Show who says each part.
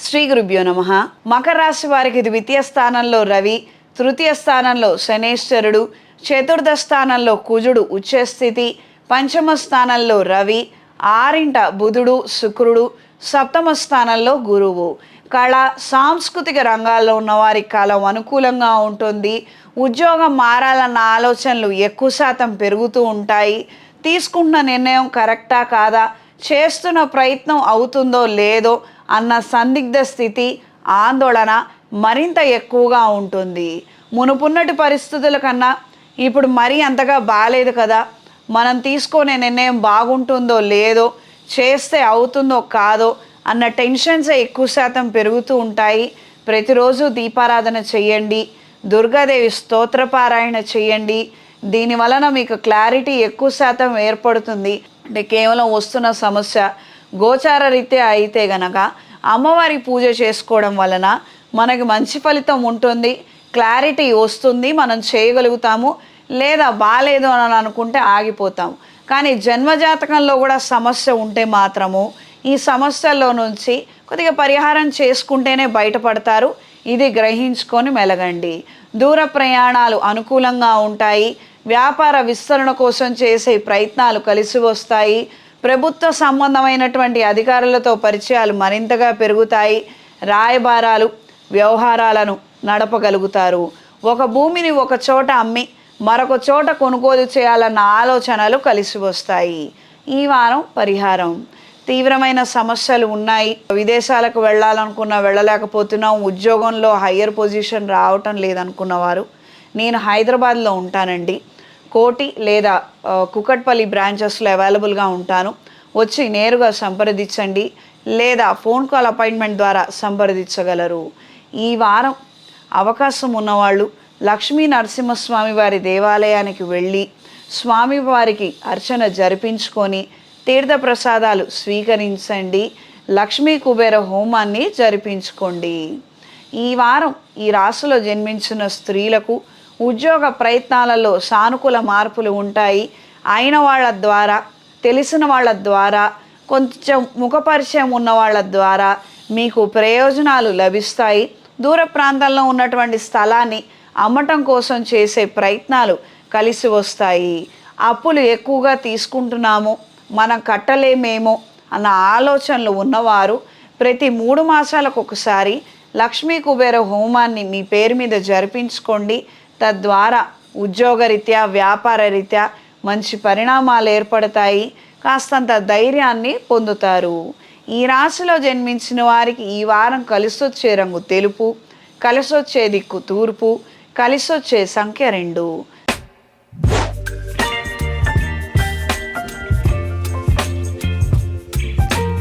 Speaker 1: శ్రీ గురుభ్యో నమః. మకర రాశి వారికి ద్వితీయ స్థానంలో రవి, తృతీయ స్థానంలో శనేశ్వరుడు, చతుర్థ స్థానంలో కుజుడు ఉచ్చస్థితి, పంచమ స్థానంలో రవి, ఆరింట బుధుడు శుక్రుడు, సప్తమ స్థానంలో గురువు. కళ సాంస్కృతిక రంగాల్లో ఉన్నవారి కాలం అనుకూలంగా ఉంటుంది. ఉద్యోగం మారాలన్న ఆలోచనలు ఎక్కువ శాతం పెరుగుతూ ఉంటాయి. తీసుకుంటున్న నిర్ణయం కరెక్టా కాదా, చేస్తున్న ప్రయత్నం అవుతుందో లేదో అన్న సందిగ్ధ స్థితి, ఆందోళన మరింత ఎక్కువగా ఉంటుంది. మునుపున్నటి పరిస్థితుల కన్నా ఇప్పుడు మరీ అంతగా బాలేదు కదా, మనం తీసుకునే నిర్ణయం బాగుంటుందో లేదో, చేస్తే అవుతుందో కాదో అన్న టెన్షన్స్ ఎక్కువ శాతం పెరుగుతూ ఉంటాయి. ప్రతిరోజు దీపారాధన చేయండి, దుర్గాదేవి స్తోత్రపారాయణ చేయండి. దీని వలన మీకు క్లారిటీ ఎక్కువ శాతం ఏర్పడుతుంది. అంటే కేవలం వస్తున్న సమస్య గోచార రీత్యా అయితే గనక అమ్మవారి పూజ చేసుకోవడం వలన మనకి మంచి ఫలితం ఉంటుంది, క్లారిటీ వస్తుంది, మనం చేయగలుగుతాము. లేదా బాగాలేదు అని అనుకుంటే ఆగిపోతాము. కానీ జన్మజాతకంలో కూడా సమస్య ఉంటే మాత్రము ఈ సమస్యల్లో నుంచి కొద్దిగా పరిహారం చేసుకుంటేనే బయటపడతారు. ఇది గ్రహించుకొని మెలగండి. దూర ప్రయాణాలు అనుకూలంగా ఉంటాయి. వ్యాపార విస్తరణ కోసం చేసే ప్రయత్నాలు కలిసి వస్తాయి. ప్రభుత్వ సంబంధమైనటువంటి అధికారులతో పరిచయాలు మరింతగా పెరుగుతాయి. రాయబారాలు వ్యవహారాలను నడపగలుగుతారు. ఒక భూమిని ఒక చోట అమ్మి మరొక చోట కొనుగోలు చేయాలన్న ఆలోచనలు కలిసి వస్తాయి. ఈ వారం పరిహారం: తీవ్రమైన సమస్యలు ఉన్నాయి, విదేశాలకు వెళ్ళాలనుకున్నా వెళ్ళలేకపోతున్నాం, ఉద్యోగంలో హయ్యర్ పొజిషన్ రావటం లేదనుకున్నవారు, నేను హైదరాబాద్లో ఉంటానండి, కోటి లేదా కుకట్పల్లి బ్రాంచెస్లో అవైలబుల్గా ఉంటాను, వచ్చి నేరుగా సంప్రదించండి లేదా ఫోన్ కాల్ అపాయింట్మెంట్ ద్వారా సంప్రదించగలరు. ఈ వారం అవకాశం ఉన్నవాళ్ళు లక్ష్మీ నరసింహస్వామి వారి దేవాలయానికి వెళ్ళి స్వామివారికి అర్చన జరిపించుకొని తీర్థప్రసాదాలు స్వీకరించండి. లక్ష్మీ కుబేర హోమాన్ని జరిపించుకోండి. ఈ వారం ఈ రాశిలో జన్మించిన స్త్రీలకు ఉద్యోగ ప్రయత్నాలలో సానుకూల మార్పులు ఉంటాయి. అయిన వాళ్ళ ద్వారా, తెలిసిన వాళ్ళ ద్వారా, కొంచెం ముఖపరిచయం ఉన్న వాళ్ళ ద్వారా మీకు ప్రయోజనాలు లభిస్తాయి. దూర ప్రాంతంలో ఉన్నటువంటి స్థలాన్ని అమ్మటం కోసం చేసే ప్రయత్నాలు కలిసి వస్తాయి. అప్పులు ఎక్కువగా తీసుకుంటున్నాము, మనం కట్టలేమేమో అన్న ఆలోచనలు ఉన్నవారు ప్రతి 3 మాసాలకు ఒకసారి లక్ష్మీ కుబేర హోమాన్ని మీ పేరు మీద జరిపించుకోండి. తద్వారా ఉద్యోగరీత్యా, వ్యాపార రీత్యా మంచి పరిణామాలు ఏర్పడతాయి. కాస్తంత ధైర్యాన్ని పొందుతారు. ఈ రాశిలో జన్మించిన వారికి ఈ వారం కలిసొచ్చే రంగు తెలుపు, కలిసొచ్చే దిక్కు తూర్పు, కలిసొచ్చే సంఖ్య 2.